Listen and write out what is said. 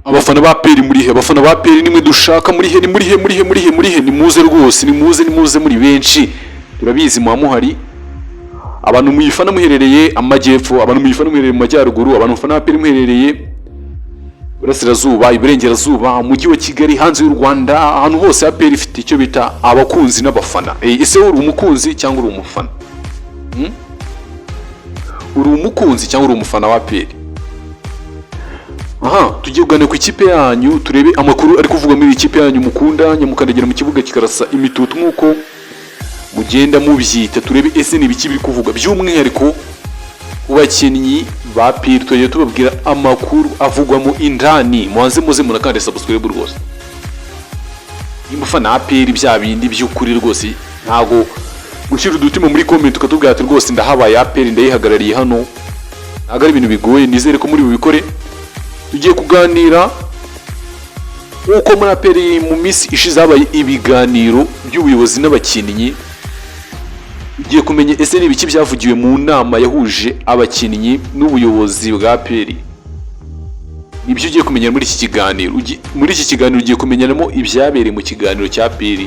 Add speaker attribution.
Speaker 1: abafana ba APR muri he, abafana ba APR nimwe dushaka muri he, ni muze rwose, ni muze muri benshi, turabizi muhari. Abantu muyifana muherereye amajyepfo, abantu muyifana muherereye mu majyaruguru, abantu mufana APR muherereye burasirazuba, iburengerazuba, umujyi wa Kigali, hanze y'u Rwanda, ahantu hose APR ifite icyo bita abakunzi n'abafana. Ese uri umukunzi cyangwa uri umufana? Uri umukunzi cyangwa uri umufana wa APR? Aha, tugiye kugana ku ikipe yanyu, turebe amakuru ari kuvuga muri ikipe yanyu mukunda, nyamukandagera mu kibuga kikarasa imitutu nkuko mugenda mubyita, turebe ese ni biki biri kuvuga by'umwihariko kubakinnyi ba APR. Tugiye tubabwira amakuru avugwamo indani, muhanze muze munakande subscribe rwose. Imufana APR bya bindi by'ukuri rwose, ntago gushyira udutima muri comment ukatubwira ati rwose ndahabaye APR ndayihagarariye hano, ntago ari ibintu bigoye, nizere ko muri bubikore. Tugiye kuganira uko muri APR mu minsi ishize habaye ibiganiro by'ubuyobozi n'abakinnyi. Ugiye kumenya ese ni biki byavugiwe mu nama yahuje abakinnyi n'ubuyobozi bwa APR. Nibyo ugiye kumenya muri iki kiganiro. Muri iki kiganiro ugiye kumenyeramo ibyabereye mu kiganiro cya APR